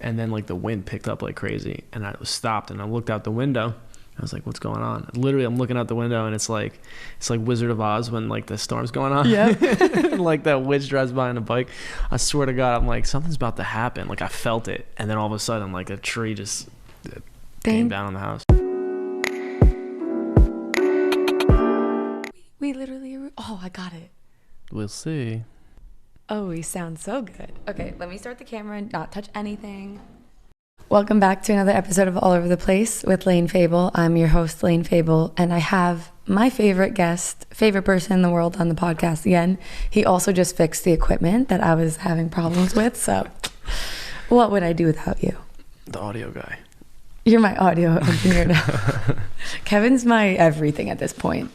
And then like the wind picked up like crazy, and I was stopped, and I looked out the window. I was like, what's going on? Literally, I'm looking out the window, and it's like Wizard of Oz when like the storm's going on. Yeah. And like that witch drives by on a bike. I swear to God, I'm like, something's about to happen. Like I felt it. And then all of a sudden, like a tree just came down on the house. We literally, I got it. We'll see. Oh, we sound so good. Okay, let me start the camera and not touch anything. Welcome back to another episode of All Over the Place with LAYNE FABLE. I'm your host, LAYNE FABLE, and I have my favorite person in the world on the podcast again. He also just fixed the equipment that I was having problems with, so what would I do without you? The audio guy. You're my audio engineer now. Kevin's my everything at this point.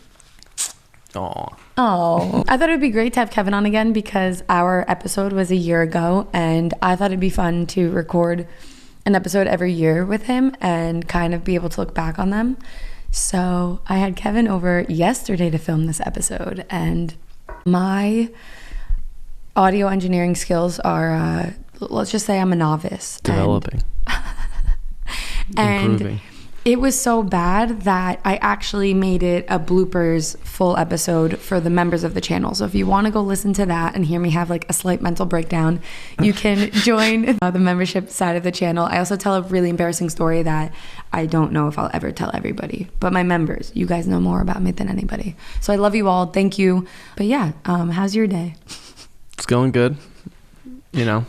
Oh, I thought it would be great to have Kevin on again because our episode was a year ago, and I thought it'd be fun to record an episode every year with him and kind of be able to look back on them. So I had Kevin over yesterday to film this episode, and my audio engineering skills are, let's just say I'm a novice. Developing. And improving. It was so bad that I actually made it a bloopers full episode for the members of the channel. So if you want to go listen to that and hear me have like a slight mental breakdown, you can join the membership side of the channel. I also tell a really embarrassing story that I don't know if I'll ever tell everybody. But my members, you guys know more about me than anybody. So I love you all. Thank you. But yeah, how's your day? It's going good.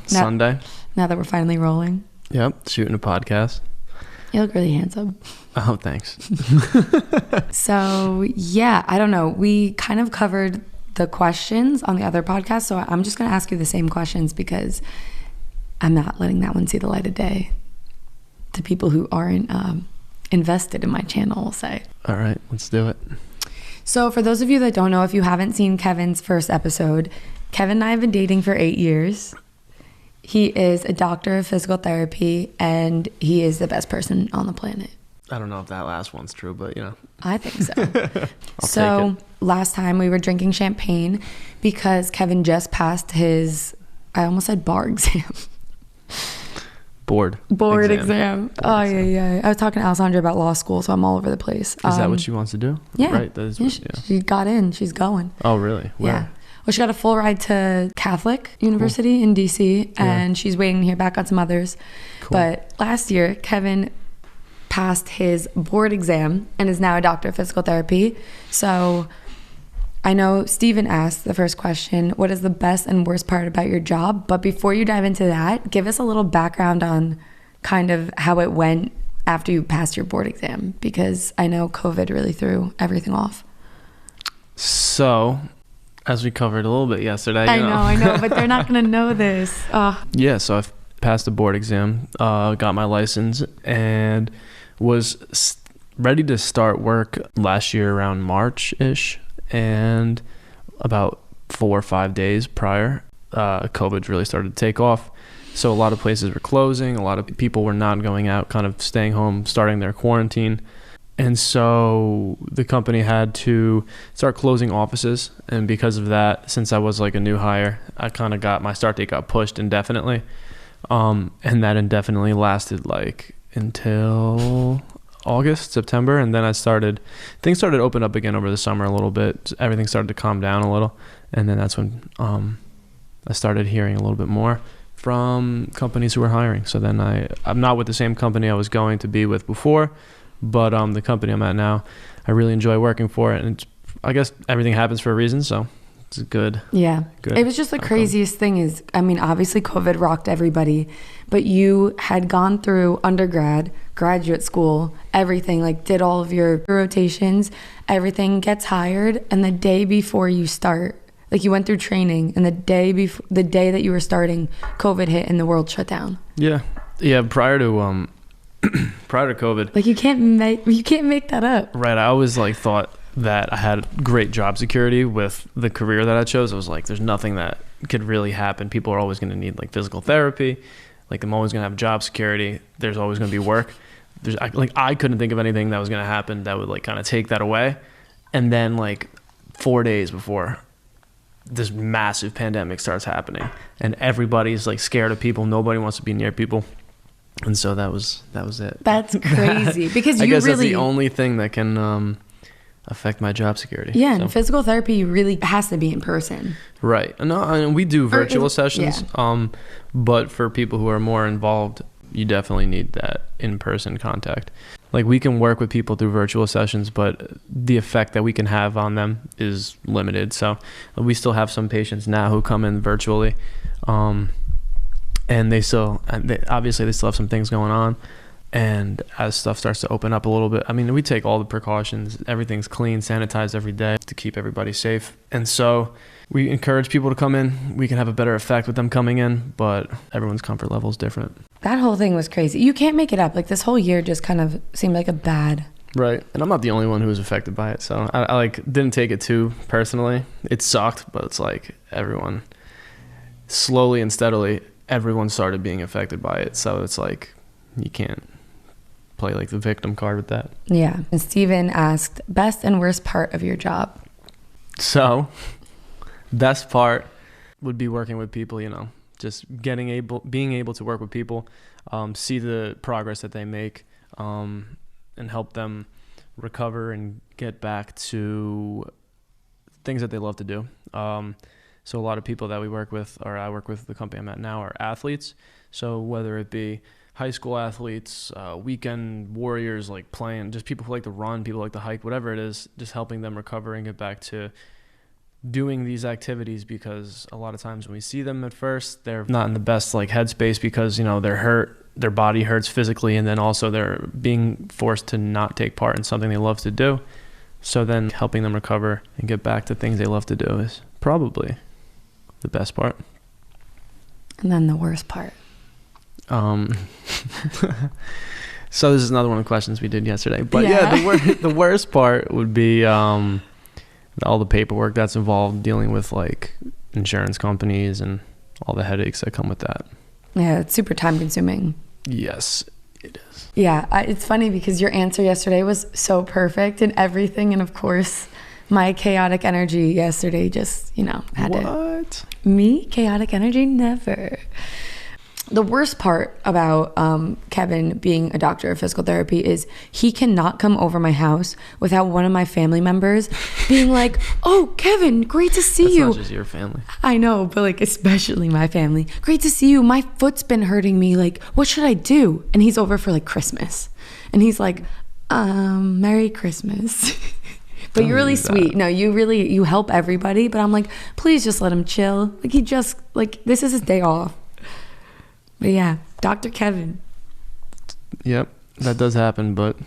Sunday. Now that we're finally rolling. Yep, shooting a podcast. You look really handsome. Oh, thanks. So, yeah, I don't know. We kind of covered the questions on the other podcast, so I'm just going to ask you the same questions because I'm not letting that one see the light of day to people who aren't invested in my channel, we'll say. All right, let's do it. So, for those of you that don't know, if you haven't seen Kevin's first episode, Kevin and I have been dating for 8 years. He is a doctor of physical therapy, and he is the best person on the planet. I don't know if that last one's true, but I think so. I'll take it. Last time we were drinking champagne because Kevin just passed his, I almost said bar exam. Board exam. Yeah. I was talking to Alessandra about law school, so I'm all over the place. Is that what she wants to do? Yeah. Right. That is she got in. She's going. Oh, really? Where? Yeah. Well, she got a full ride to Catholic University in DC, and she's waiting to hear back on some others. Cool. But last year, Kevin passed his board exam and is now a doctor of physical therapy. So I know Steven asked the first question, what is the best and worst part about your job? But before you dive into that, give us a little background on kind of how it went after you passed your board exam, because I know COVID really threw everything off. So, as we covered a little bit yesterday. I know, but they're not going to know this. Yeah, so I've passed the board exam, got my license, and was ready to start work last year around March-ish, and about 4 or 5 days prior, COVID really started to take off. So a lot of places were closing, a lot of people were not going out, kind of staying home, starting their quarantine. And so the company had to start closing offices. And because of that, since I was like a new hire, I kind of my start date got pushed indefinitely. And that indefinitely lasted like until August, September. And then things started to open up again over the summer a little bit. Everything started to calm down a little. And then that's when I started hearing a little bit more from companies who were hiring. So then I'm not with the same company I was going to be with before. But the company I'm at now, I really enjoy working for it, and I guess everything happens for a reason, so it's good. Yeah. It was just the craziest thing is, I mean, obviously COVID rocked everybody, but you had gone through undergrad, graduate school, everything, like did all of your rotations, everything, gets hired, and the day before you start, like you went through training, and the day that you were starting, COVID hit and the world shut down. Yeah. Prior to COVID, like you can't make that up. Right. I always like thought that I had great job security with the career that I chose. I was like, there's nothing that could really happen. People are always going to need like physical therapy. Like I'm always going to have job security. There's always going to be work. I couldn't think of anything that was going to happen that would like kind of take that away. And then like 4 days before this massive pandemic starts happening and everybody's like scared of people. Nobody wants to be near people. And so that was it. That's crazy because I you guess really, that's the only thing that can affect my job security. yeah, so. and physical therapy really has to be in person. Right. No, and we do virtual sessions. Yeah. But for people who are more involved, you definitely need that in-person contact. Like, we can work with people through virtual sessions, but the effect that we can have on them is limited. So we still have some patients now who come in virtually, and obviously they still have some things going on. And as stuff starts to open up a little bit, I mean, we take all the precautions. Everything's clean, sanitized every day to keep everybody safe. And so we encourage people to come in. We can have a better effect with them coming in, but everyone's comfort level is different. That whole thing was crazy. You can't make it up. Like, this whole year just kind of seemed like a bad. Right. And I'm not the only one who was affected by it. So I like didn't take it too personally. It sucked, but it's like everyone slowly and steadily, everyone started being affected by it. So it's like you can't play like the victim card with that. Yeah. And Steven asked, best and worst part of your job? So best part would be working with people, just being able to work with people, see the progress that they make, and help them recover and get back to things that they love to do. So a lot of people that we work with, or I work with the company I'm at now, are athletes. So whether it be high school athletes, weekend warriors, like playing, just people who like to run, people who like to hike, whatever it is, just helping them recover and get back to doing these activities, because a lot of times when we see them at first, they're not in the best like headspace because, they're hurt, their body hurts physically, and then also they're being forced to not take part in something they love to do. So then helping them recover and get back to things they love to do is probably the best part. And then the worst part. So this is another one of the questions we did yesterday, but the worst part would be all the paperwork that's involved dealing with like insurance companies and all the headaches that come with that. Yeah, it's super time consuming. Yes, it is. Yeah, it's funny because your answer yesterday was so perfect and everything, and of course my chaotic energy yesterday just had what? Me chaotic energy, never. The worst part about Kevin being a doctor of physical therapy is he cannot come over my house without one of my family members being like, oh, Kevin, great to see you. That's not just your family. I know, but like especially my family. Great to see you. My foot's been hurting me. Like, what should I do? And he's over for like Christmas. And he's like, Merry Christmas. But you're really sweet. No, you help everybody. But I'm like, please just let him chill. Like this is his day off. But yeah, Dr. Kevin. Yep, that does happen, but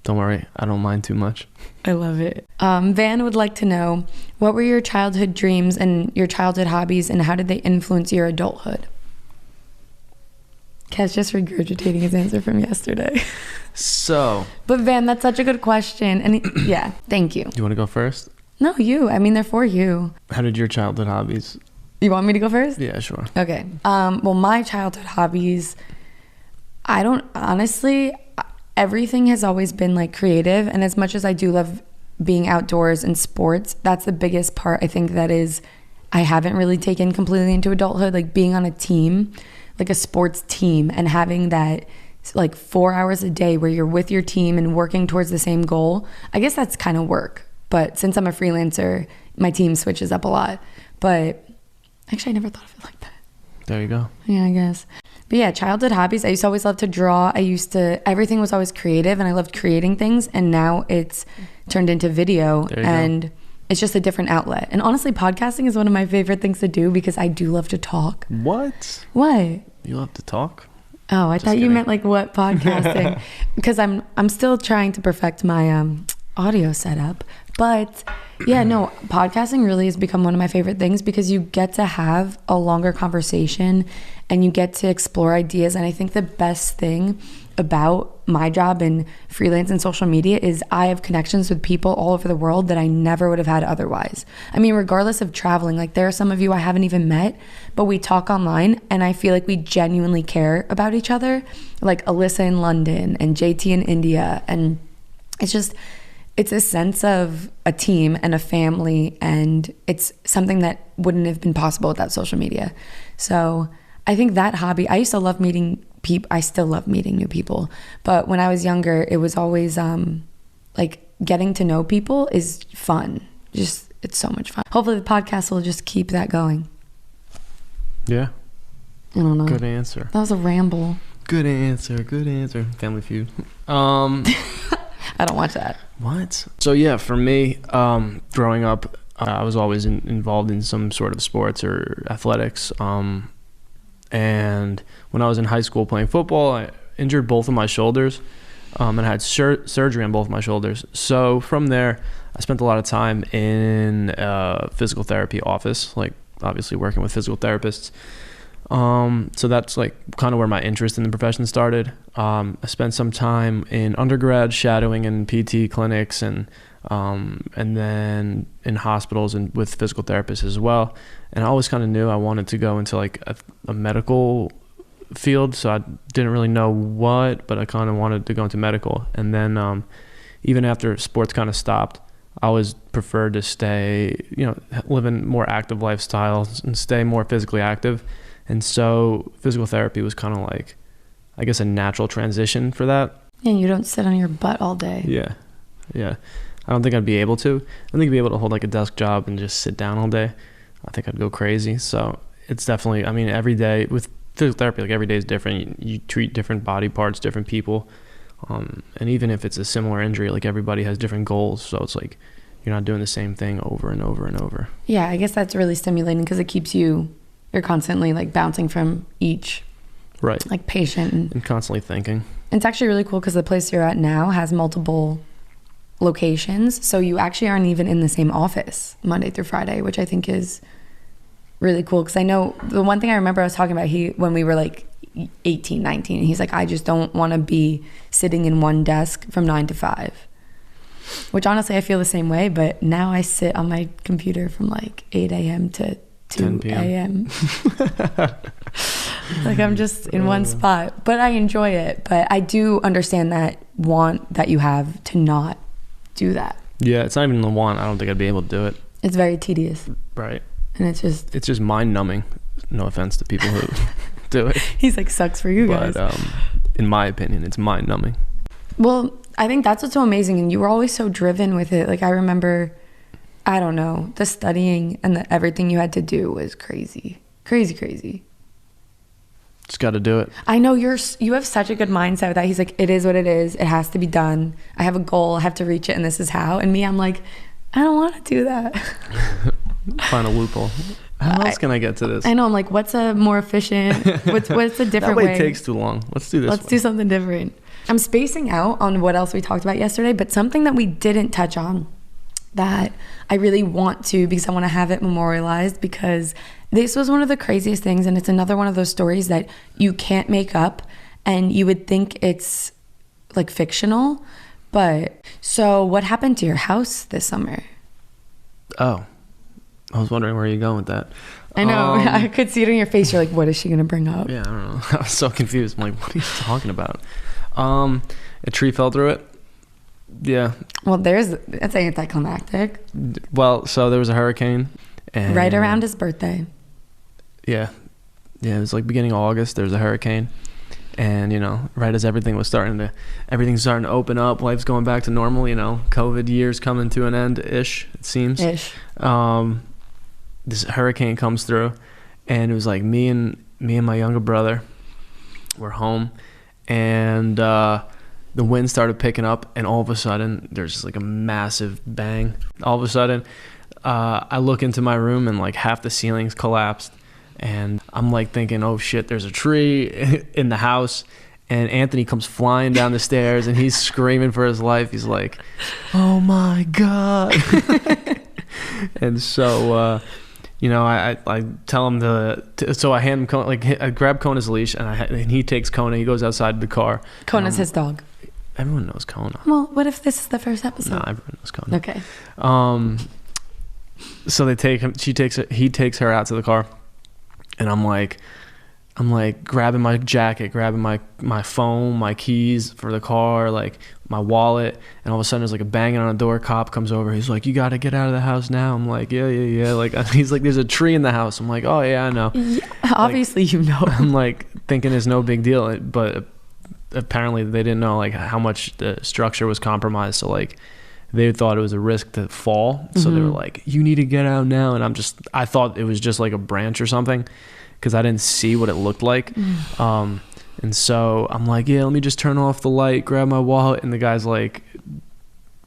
don't worry, I don't mind too much. I love it. Van would like to know, what were your childhood dreams and your childhood hobbies, and how did they influence your adulthood? Kev's just regurgitating his answer from yesterday. So. But Van, that's such a good question. And yeah, thank you. Do you want to go first? No, you. I mean, they're for you. How did your childhood hobbies? You want me to go first? Yeah, sure. Okay. Well, my childhood hobbies, everything has always been like creative. And as much as I do love being outdoors and sports, that's the biggest part I think I haven't really taken completely into adulthood. Like being on a team, like a sports team, and having that like 4 hours a day where you're with your team and working towards the same goal. I guess that's kind of work. But since I'm a freelancer, my team switches up a lot. But actually, I never thought of it like that. There you go. Yeah, I guess. But yeah, childhood hobbies. I used to always love to draw. Everything was always creative, and I loved creating things. And now it's turned into video, and it's just a different outlet. And honestly, podcasting is one of my favorite things to do because I do love to talk. What? What? You love to talk? Oh, I thought you meant like what podcasting? Because I'm still trying to perfect my audio setup. But yeah, no, podcasting really has become one of my favorite things because you get to have a longer conversation and you get to explore ideas. And I think the best thing about my job in freelance and social media is I have connections with people all over the world that I never would have had otherwise. I mean, regardless of traveling, like there are some of you I haven't even met, but we talk online and I feel like we genuinely care about each other. Like Alyssa in London and JT in India. And it's a sense of a team and a family, and it's something that wouldn't have been possible without social media. So I think that hobby, I used to love meeting I still love meeting new people. But when I was younger, it was always like getting to know people is fun. Just, it's so much fun. Hopefully the podcast will just keep that going. Yeah. I don't know. Good answer. That was a ramble. Good answer. Family Feud. I don't watch that. What? So yeah, for me, growing up, I was always involved in some sort of sports or athletics. And when I was in high school playing football, I injured both of my shoulders, and I had surgery on both of my shoulders. So from there, I spent a lot of time in a physical therapy office, like obviously working with physical therapists. So that's like kind of where my interest in the profession started. I spent some time in undergrad shadowing in PT clinics and then in hospitals and with physical therapists as well. And I always kind of knew I wanted to go into like a medical field. So I didn't really know what, but I kind of wanted to go into medical. And then, even after sports kind of stopped, I always preferred to stay, live a more active lifestyle and stay more physically active. And so physical therapy was kind of like, I guess, a natural transition for that. Yeah, you don't sit on your butt all day. Yeah. I don't think I'd be able to. I think I'd be able to hold like a desk job and just sit down all day. I think I'd go crazy. So it's definitely, every day with physical therapy, like every day is different. You treat different body parts, different people. And even if it's a similar injury, like everybody has different goals. So it's like, you're not doing the same thing over and over and over. Yeah, I guess that's really stimulating because it keeps you're constantly like bouncing from each like patient. And constantly thinking. It's actually really cool because the place you're at now has multiple locations. So you actually aren't even in the same office Monday through Friday, which I think is really cool. Because I know the one thing I remember I was talking about, when we were like 18, 19, and he's like, I just don't want to be sitting in one desk from 9 to 5. Which honestly, I feel the same way. But now I sit on my computer from like 8 a.m. to 2 a.m. Like I'm just in one spot, but I enjoy it. But I do understand that want that you have to not do that. Yeah, it's not even the want. I don't think I'd be able to do it. It's very tedious. Right. And it's just mind numbing. No offense to people who do it. He's like, sucks for you guys. But in my opinion, it's mind numbing. Well, I think that's what's so amazing. And you were always so driven with it. Like I remember, I don't know, the studying and everything you had to do was crazy. Crazy. Just got to do it. I know you have such a good mindset with that. He's like, it is what it is. It has to be done. I have a goal. I have to reach it. And this is how. And me, I'm like, I don't want to do that. Find a loophole. How else can I get to this? I know. I'm like, what's a more efficient, what's a different way? That way takes too long. Let's do this. Let's do something different. I'm spacing out on what else we talked about yesterday, but something that we didn't touch on that I really want to, because I want to have it memorialized, because this was one of the craziest things, and it's another one of those stories that you can't make up, and you would think it's like fictional. But so what happened to your house this summer? Oh, I was wondering where you're going with that. I know. I could see it in your face. You're like, what is she going to bring up? Yeah, I don't know. I was so confused. I'm like, what are you talking about? A tree fell through it. Yeah. Well, that's anticlimactic. Well, so there was a hurricane. And right around his birthday. Yeah. It was like beginning of August. There was a hurricane. And, right as everything's starting to open up, life's going back to normal, COVID years coming to an end-ish, it seems. This hurricane comes through, and it was like me and my younger brother were home, and the wind started picking up, and all of a sudden there's just like a massive bang. All of a sudden I look into my room, and like half the ceilings collapsed, and I'm like thinking, oh shit, there's a tree in the house. And Anthony comes flying down the stairs, and he's screaming for his life. He's like, oh my God. And so I tell him so I hand him Kona, I grab Kona's leash, and he takes Kona. He goes outside the car. Kona's his dog. Everyone knows Kona. Well, what if this is the first episode? No, everyone knows Kona. Okay. So they take him. He takes her out to the car, and I'm like I'm like grabbing my jacket, grabbing my phone, my keys for the car, like my wallet, and all of a sudden there's like a banging on the door. Cop comes over. He's like, "You got to get out of the house now." I'm like, yeah. Like he's like, "There's a tree in the house." I'm like, "Oh yeah, I know." Yeah, obviously, like, you know. I'm like thinking it's no big deal, but apparently they didn't know like how much the structure was compromised. So like they thought it was a risk to fall. So they were like, "You need to get out now." And I thought it was just like a branch or something, because I didn't see what it looked like. And so I'm like, "Yeah, let me just turn off the light, grab my wallet." And the guy's like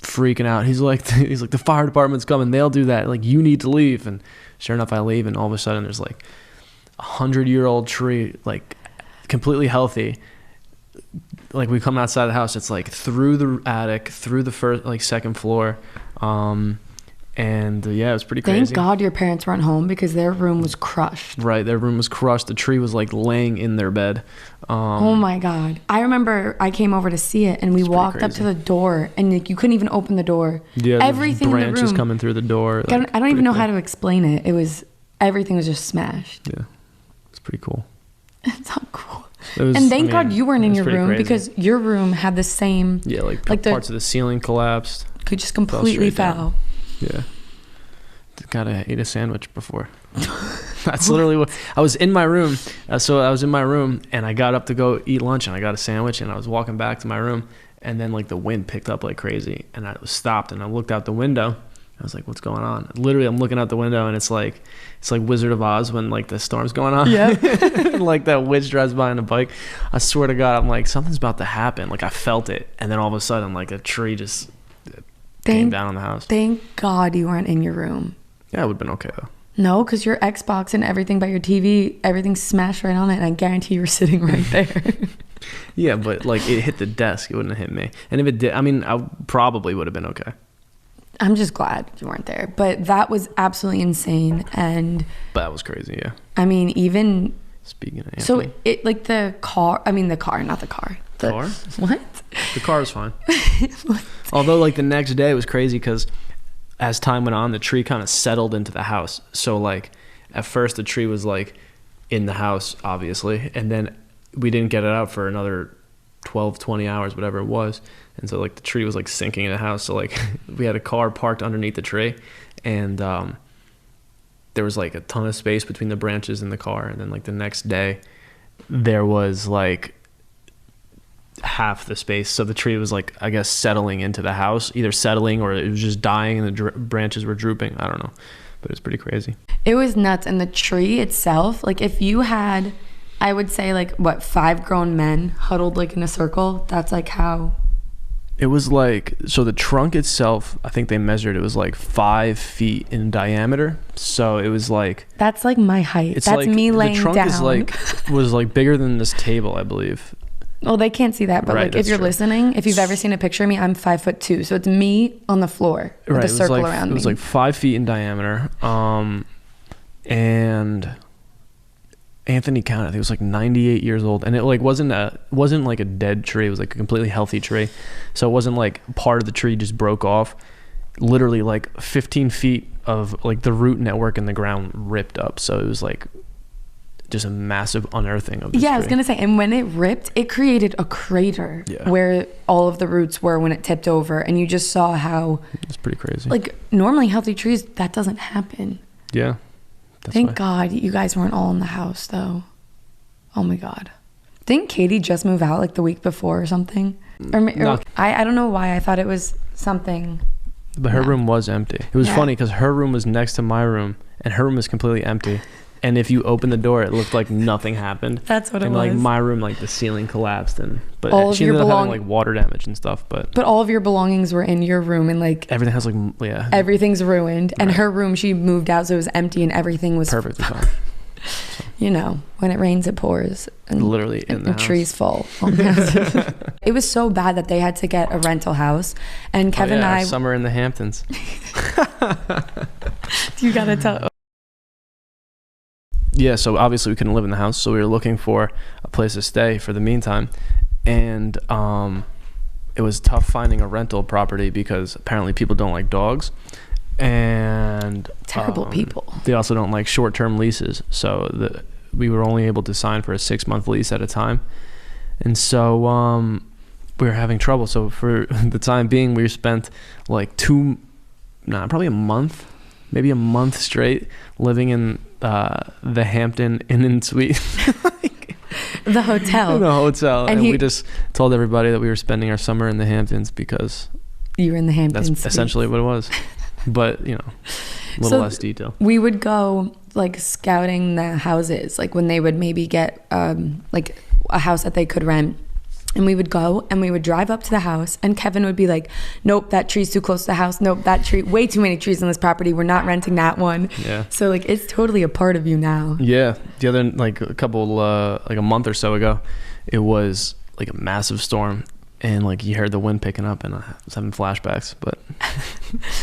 freaking out. He's like, "The fire department's coming. They'll do that. Like, you need to leave." And sure enough, I leave, and all of a sudden there's like 100-year-old tree, like completely healthy. Like we come outside the house, it's like through the attic, through the first, like second floor. And yeah, it was pretty crazy. Thank God your parents weren't home, because their room was crushed. Right, their room was crushed. The tree was like laying in their bed. Oh my God. I remember I came over to see it, and we walked up to the door, and like you couldn't even open the door. Yeah, everything branches in the room coming through the door. Like, I don't even know how to explain it. Everything was just smashed. Yeah, it's pretty cool. It's not cool. And thank God you weren't in your room, because your room had the same. Yeah, like parts of the ceiling collapsed. Could just completely fell. Yeah. Gotta eat a sandwich before. That's literally what I was in my room. So I was in my room, and I got up to go eat lunch, and I got a sandwich, and I was walking back to my room, and then like the wind picked up like crazy, and I was stopped, and I looked out the window. I was like, "What's going on?" Literally, I'm looking out the window, and it's like Wizard of Oz when like the storm's going on. Yeah. And like that witch drives by on a bike. I swear to God, I'm like, something's about to happen. Like I felt it, and then all of a sudden, like a tree just came down on the house. Thank God you weren't in your room. Yeah, it would have been okay though. No, because your Xbox and everything by your TV, everything smashed right on it, and I guarantee you were sitting right there. Yeah, but like it hit the desk. It wouldn't have hit me. And if it did, I mean, I probably would have been okay. I'm just glad you weren't there. But that was absolutely insane. But that was crazy, yeah. I mean, even... Speaking of Anthony. So, it like the car... I mean, the car, not the car. The car? What? The car was fine. Although, like, the next day it was crazy because as time went on, the tree kind of settled into the house. So, like, at first the tree was, like, in the house, obviously. And then we didn't get it out for another 12, 20 hours, whatever it was. And so like the tree was like sinking in the house. So like we had a car parked underneath the tree, and there was like a ton of space between the branches in the car. And then like the next day there was like half the space. So the tree was like, I guess, settling into the house, either settling or it was just dying and the branches were drooping. I don't know, but it was pretty crazy. It was nuts. And the tree itself, like if you had, I would say like 5 grown men huddled like in a circle, that's like how... It was like, so the trunk itself, I think they measured, it was like 5 feet in diameter. So it was like... That's like my height. That's like, me laying down. The trunk was like bigger than this table, I believe. Well, they can't see that, but right, like if you're listening, if you've ever seen a picture of me, I'm 5'2". So it's me on the floor with a circle around me. It was like 5 feet in diameter. And... Anthony counted, I think it was like 98 years old, and it like wasn't like a dead tree. It was like a completely healthy tree. So it wasn't like part of the tree just broke off. Literally like 15 feet of like the root network in the ground ripped up. So it was like just a massive unearthing of this tree. I was gonna say, and when it ripped, it created a crater where all of the roots were when it tipped over, and you just saw how it's pretty crazy. Like normally healthy trees, that doesn't happen. Yeah. Thank God you guys weren't all in the house, though. Oh, my God. Didn't Katie just move out, like, the week before or something? Or I don't know why. I thought it was something. But her room was empty. It was funny because her room was next to my room, and her room was completely empty. And if you open the door, it looked like nothing happened. That's what it was. And, like, my room, like, the ceiling collapsed. But all she ended up having, like, water damage and stuff. But all of your belongings were in your room, and, like... Everything has, like, yeah. Everything's ruined. And her room, she moved out, so it was empty, and everything was... Perfectly fine. So. You know, when it rains, it pours. And literally in the house. Trees fall. It was so bad that they had to get a rental house. And Kevin and I... Summer in the Hamptons. You gotta tell... Yeah, so obviously we couldn't live in the house, so we were looking for a place to stay for the meantime. And it was tough finding a rental property because apparently people don't like dogs. And terrible people. They also don't like short-term leases. So we were only able to sign for a 6-month lease at a time. And so we were having trouble. So for the time being, we spent like probably a month, maybe a month straight living in the Hampton Inn & Suite. The hotel. In a hotel. And we just told everybody that we were spending our summer in the Hamptons because you were in the Hamptons. That's essentially what it was. But, a little less detail. We would go like scouting the houses, like when they would maybe get like a house that they could rent. And we would go and we would drive up to the house and Kevin would be like, nope, that tree's too close to the house. Nope, that tree, way too many trees on this property. We're not renting that one. Yeah. So like, it's totally a part of you now. Yeah. The other, like a month or so ago, it was like a massive storm and like you heard the wind picking up and I was having flashbacks, but.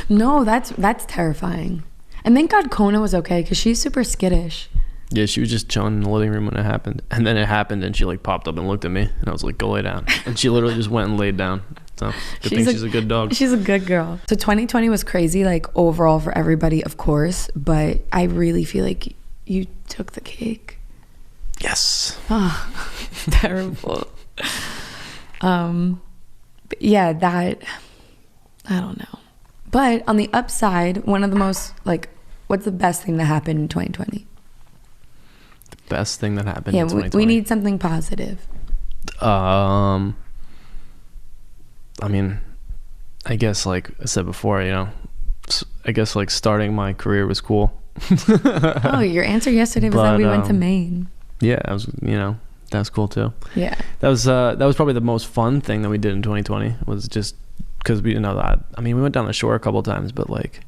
No, that's terrifying. And thank God Kona was okay because she's super skittish. Yeah, she was just chilling in the living room when it happened. And then it happened and she like popped up and looked at me and I was like, go lay down. And she literally just went and laid down. So good thing she's a good dog. She's a good girl. So 2020 was crazy, like overall for everybody, of course. But I really feel like you took the cake. Yes. Oh, terrible. But yeah, I don't know. But on the upside, one of the most like, what's the best thing that happened in 2020? Best thing that happened in 2020. We need something positive. I mean, I guess like I said before, I guess like starting my career was cool. Oh, your answer yesterday was that we went to Maine. Yeah, that was cool too. Yeah. That was probably the most fun thing that we did in 2020 was just because we we went down the shore a couple of times, but like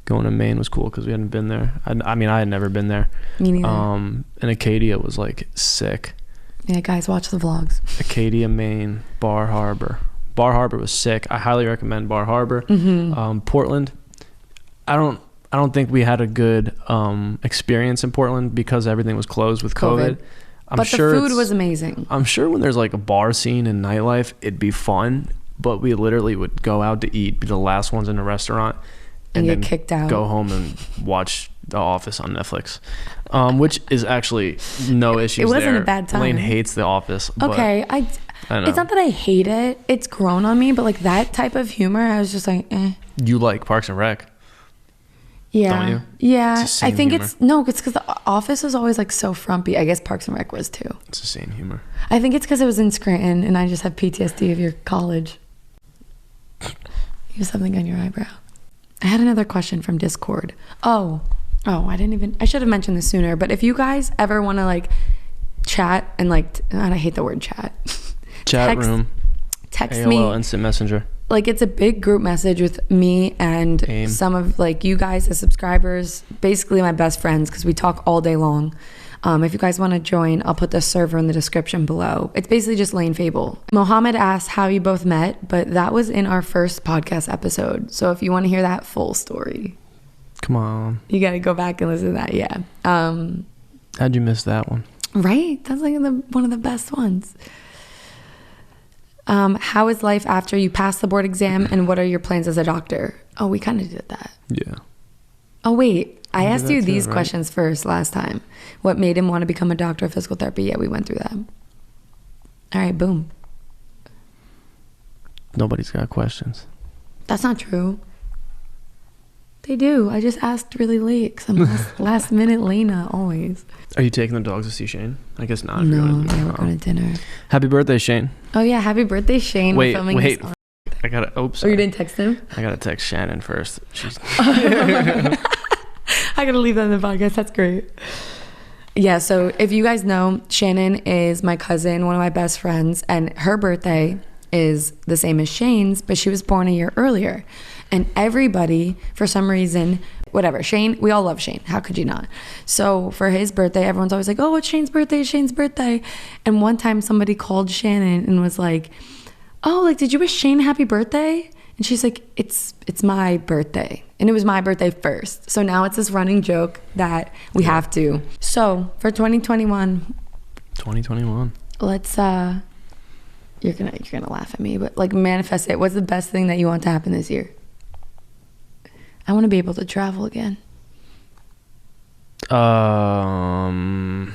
going to Maine was cool because we hadn't been there. I had never been there. Me neither. And Acadia was like sick. Yeah, guys, watch the vlogs. Acadia, Maine, Bar Harbor. Bar Harbor was sick. I highly recommend Bar Harbor. Mm-hmm. Portland. I don't think we had a good experience in Portland because everything was closed with COVID. But the food was amazing. I'm sure when there's like a bar scene and nightlife, it'd be fun. But we literally would go out to eat, be the last ones in the restaurant, and get kicked out. Go home and watch The Office on Netflix, which is actually no issues. It wasn't there. a bad time. Lane hates The Office. Okay, I know. It's not that I hate it. It's grown on me, but like that type of humor, I was just like, eh. You like Parks and Rec? Yeah. Don't you? Yeah. I think humor. It's because The Office was always like so frumpy. I guess Parks and Rec was too. It's the same humor. I think it's because it was in Scranton and I just have PTSD of your college. You have something on your eyebrow. I had another question from Discord. Oh, I should have mentioned this sooner, but if you guys ever want to like chat and like, I hate the word chat. Chat room. Text AOL, me. Instant Messenger. Like it's a big group message with me and AIM. Some of like you guys as subscribers, basically my best friends because we talk all day long. If you guys want to join, I'll put the server in the description below. It's basically just LAYNE FABLE. Mohammed asked how you both met, but that was in our first podcast episode. So if you want to hear that full story, come on, you got to go back and listen to that. Yeah. How'd you miss that one? Right? That's like one of the best ones. How is life after you pass the board exam and what are your plans as a doctor? Oh, we kind of did that. Yeah. Oh, wait. I asked you these right? questions first last time. What made him want to become a doctor of physical therapy? Yeah, we went through that. All right, boom. Nobody's got questions. That's not true. They do. I just asked really late because I'm last minute Lena always. Are you taking the dogs to see Shane? I guess not. No, we're going to dinner. Happy birthday, Shane. Oh, yeah. Happy birthday, Shane. Wait. I got to, oops. Oh, you didn't text him? I got to text Shannon first. She's... I gotta leave that in the podcast. That's great. Yeah, so if you guys know, Shannon is my cousin, one of my best friends, and her birthday is the same as Shane's, but she was born a year earlier. And everybody, for some reason, whatever, Shane, we all love Shane. How could you not? So for his birthday, everyone's always like, oh, it's Shane's birthday, it's Shane's birthday. And one time somebody called Shannon and was like, oh, like, did you wish Shane happy birthday? And she's like, it's my birthday. And it was my birthday first. So now it's this running joke that we have to. So for 2021. Let's you're gonna laugh at me, but like manifest it. What's the best thing that you want to happen this year? I want to be able to travel again. The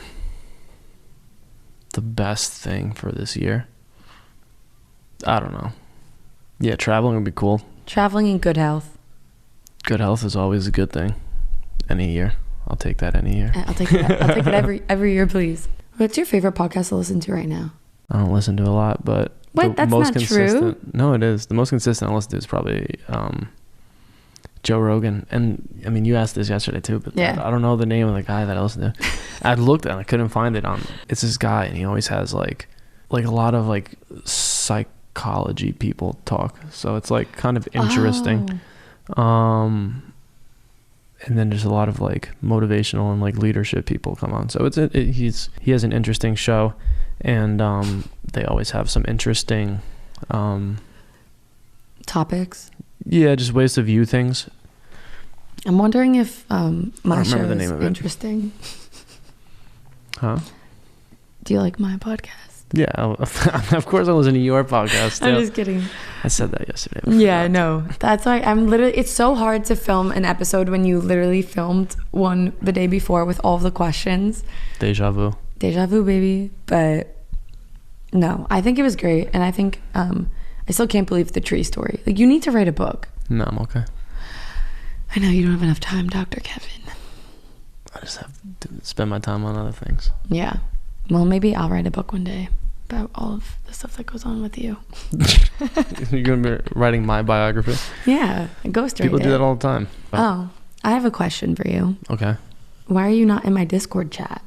best thing for this year? I don't know. Yeah, traveling would be cool. Traveling in good health. Good health is always a good thing. Any year. I'll take that any year. I'll take it. I'll take it every year, please. What's your favorite podcast to listen to right now? I don't listen to a lot, but Wait, that's not true. No, it is. The most consistent I listen to is probably Joe Rogan. And I mean, you asked this yesterday too, but I don't know the name of the guy that I listen to. I looked and I couldn't find it on. It's this guy, and he always has like a lot of like psychology people talk. So it's like kind of interesting. And then there's a lot of like motivational and like leadership people come on. So he has an interesting show, and they always have some interesting topics. Yeah, just ways to view things. I'm wondering if my show is interesting. Huh? Do you like my podcast? Yeah, of course I listen to your podcast. I'm just kidding. I said that yesterday. Yeah, no. That's why it's so hard to film an episode when you literally filmed one the day before with all the questions. Deja vu, baby. But no, I think it was great. And I think I still can't believe the tree story. Like, you need to write a book. No, I'm okay. I know you don't have enough time, Dr. Kevin. I just have to spend my time on other things. Yeah. Well, maybe I'll write a book one day about all of the stuff that goes on with you. You're going to be writing my biography? Yeah, a ghostwriter. People do that all the time. Oh, I have a question for you. Okay. Why are you not in my Discord chat?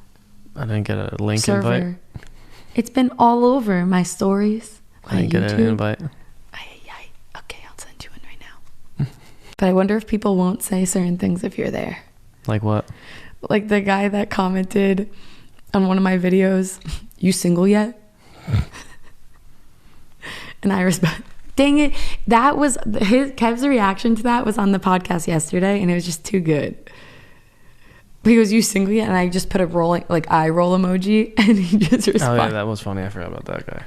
I didn't get a link invite. It's been all over my stories. I didn't get an invite. Okay, I'll send you one right now. But I wonder if people won't say certain things if you're there. Like what? Like the guy that commented on one of my videos, "You single yet?" And I respond, dang it. That was Kev's reaction to that was on the podcast yesterday, and it was just too good. He goes, "You single yet?" And I just put a rolling, like, eye roll emoji, and he just responded. Oh yeah, that was funny. I forgot about that guy.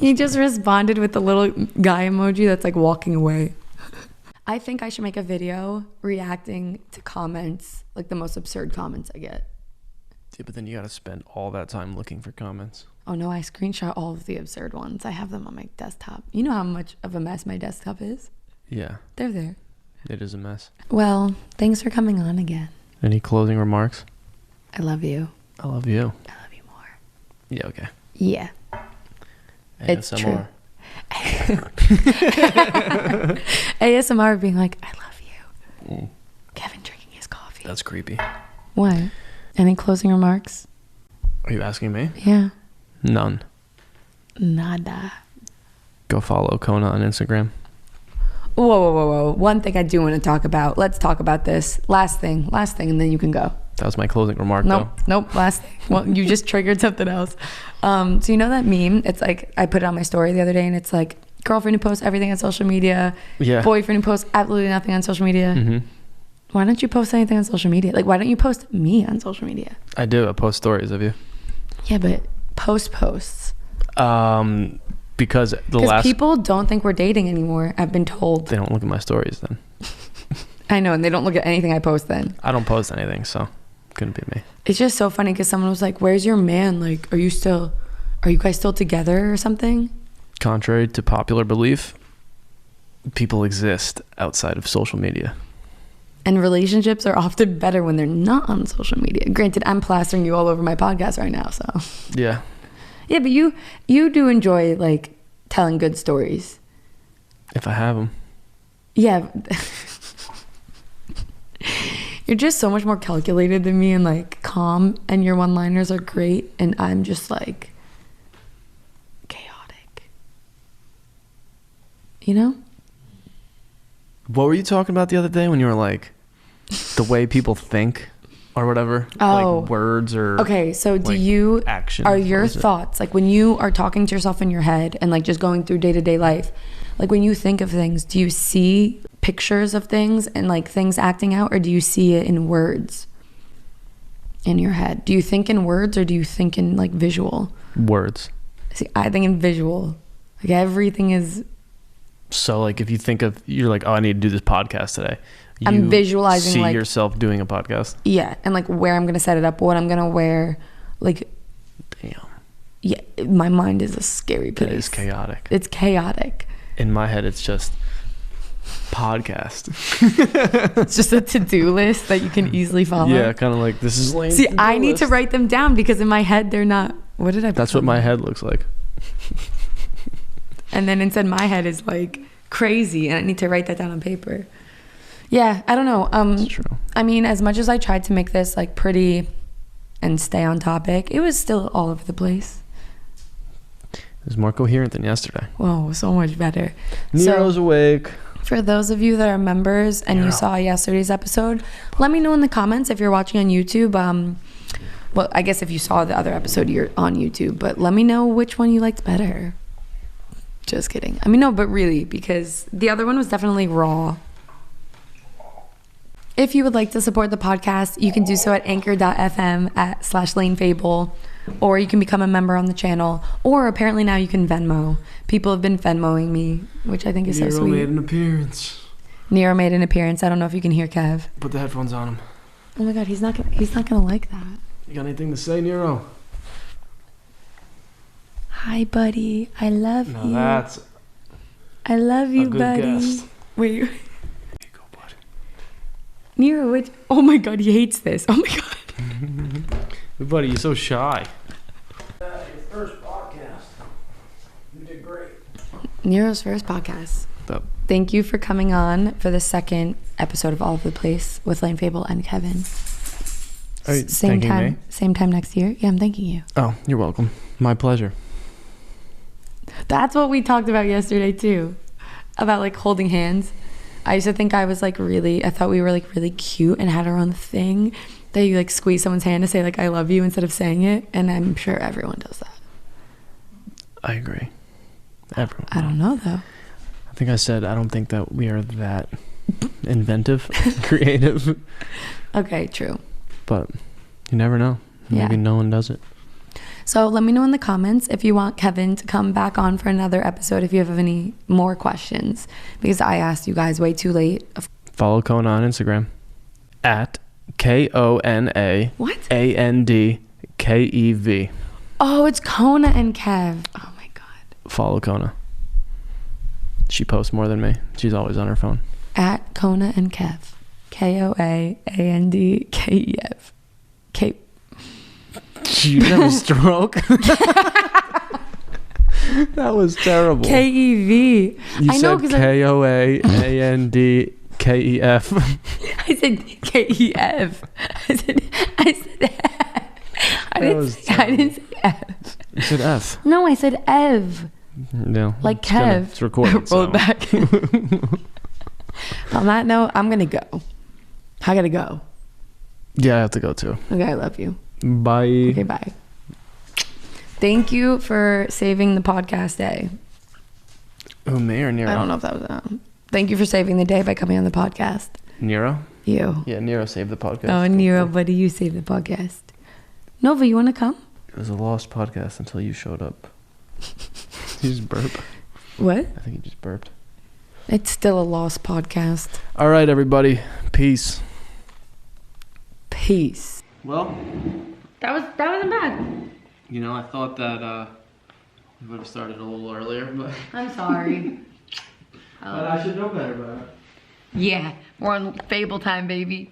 He just responded with the little guy emoji that's like walking away. I think I should make a video reacting to comments, like the most absurd comments I get. Yeah, but then you gotta spend all that time looking for comments. Oh no, I screenshot all of the absurd ones. I have them on my desktop. You know how much of a mess my desktop is? Yeah. They're there. It is a mess. Well, thanks for coming on again. Any closing remarks? I love you. I love you. I love you more. Yeah, okay. Yeah. It's true. ASMR being like, "I love you." Mm. Kevin drinking his coffee. That's creepy. What? Any closing remarks? Are you asking me? Yeah. None. Nada. Go follow Kona on Instagram. Whoa. One thing I do want to talk about. Let's talk about this. Last thing, and then you can go. That was my closing remark, though. Nope, last thing. Well, you just triggered something else. So you know that meme? It's like, I put it on my story the other day, and it's like, girlfriend who posts everything on social media. Yeah. Boyfriend who posts absolutely nothing on social media. Mm-hmm. Why don't you post anything on social media? Like, why don't you post me on social media? I do. I post stories of you. Yeah, but posts. Because people don't think we're dating anymore, I've been told. They don't look at my stories then. I know, and they don't look at anything I post then. I don't post anything, so couldn't be me. It's just so funny because someone was like, "Where's your man? Like, are you guys still together or something?" Contrary to popular belief, people exist outside of social media. And relationships are often better when they're not on social media. Granted, I'm plastering you all over my podcast right now, so. Yeah. Yeah, but you do enjoy, like, telling good stories. If I have them. Yeah. You're just so much more calculated than me and, like, calm, and your one-liners are great, and I'm just, like, chaotic. You know? What were you talking about the other day when you were like, the way people think or whatever? Oh. Like words or... Okay, so do you... Action. Are your thoughts, like when you are talking to yourself in your head and like just going through day-to-day life, like when you think of things, do you see pictures of things and like things acting out, or do you see it in words in your head? Do you think in words or do you think in like visual? Words. See, I think in visual. Like everything is... So like if you think of, you're like, oh, I need to do this podcast today. I'm visualizing see like yourself doing a podcast. Yeah, and like where I'm gonna set it up, what I'm gonna wear, like. Damn. Yeah, my mind is a scary place. It is chaotic. It's chaotic. In my head, it's just podcast. It's just a to-do list that you can easily follow. Yeah, kind of like this is Layne's See, to-do I need list. to write them down because in my head they're not. What did I? That's what my head looks like. And then instead my head is like crazy, and I need to write that down on paper. Yeah, I don't know. It's true. I mean, as much as I tried to make this like pretty and stay on topic, it was still all over the place. It was more coherent than yesterday. Whoa, so much better. Nero's awake. For those of you that are members and you saw yesterday's episode, let me know in the comments if you're watching on YouTube. Well, I guess if you saw the other episode, you're on YouTube, but let me know which one you liked better. Just kidding. I mean, no, but really, because the other one was definitely raw. If you would like to support the podcast, you can do so at anchor.fm/Layne Fable, or you can become a member on the channel, or apparently now you can Venmo. People have been Venmoing me, which I think is so sweet. Nero made an appearance. Nero made an appearance. I don't know if you can hear Kev. Put the headphones on him. Oh my god, he's not gonna like that. You got anything to say, Nero? Hi, buddy. I love No, you. that's I love you, a good buddy. guest. Wait. Here you go, bud. Nero, which? Oh my god, he hates this. Oh my god. Buddy, you're so shy. Your first podcast. You did great. Nero's first podcast. Thank you for coming on for the second episode of All Over the Place with Layne Fable and Kevin. Are you Same thanking time, me? same time next year. Yeah, I'm thanking you. Oh, you're welcome. My pleasure. That's what we talked about yesterday too, about like holding hands. I used to think I was like I thought we were like really cute and had our own thing that you like squeeze someone's hand to say like I love you instead of saying it, and I'm sure everyone does that. I agree. Everyone. I don't know though. I think I said I don't think that we are that inventive, creative. Okay, true. But you never know. Maybe Yeah. no one does it. So let me know in the comments if you want Kevin to come back on for another episode if you have any more questions, because I asked you guys way too late. Follow Kona on Instagram at KONA What? ANDKEV. Oh, it's Kona and Kev. Oh my god. Follow Kona. She posts more than me. She's always on her phone. At Kona and Kev. KOAANDKEF. K. You have a stroke? That was terrible. KEV. You I know said because KOAANDKEF. I said KEF. I said I didn't say F. You said F. No, I said Ev. No. Like it's gonna- Kev. It's recorded. Roll so. it back. On that note, I'm gonna go. I gotta go. Yeah, I have to go too. Okay, I love you. Bye. Okay, bye. Thank you for saving the podcast day. Who, me or Nero? I don't know if that was thank you for saving the day by coming on the podcast. Nero? You. Yeah, Nero saved the podcast. Oh, Nero, buddy, you saved the podcast. Nova, you want to come? It was a lost podcast until you showed up. You just burped. What? I think you just burped. It's still a lost podcast. All right, everybody. Peace. Peace. Well, That wasn't bad. you know, I thought that we would have started a little earlier, but I'm sorry. I should know better about it. Yeah, we're on Fable time, baby.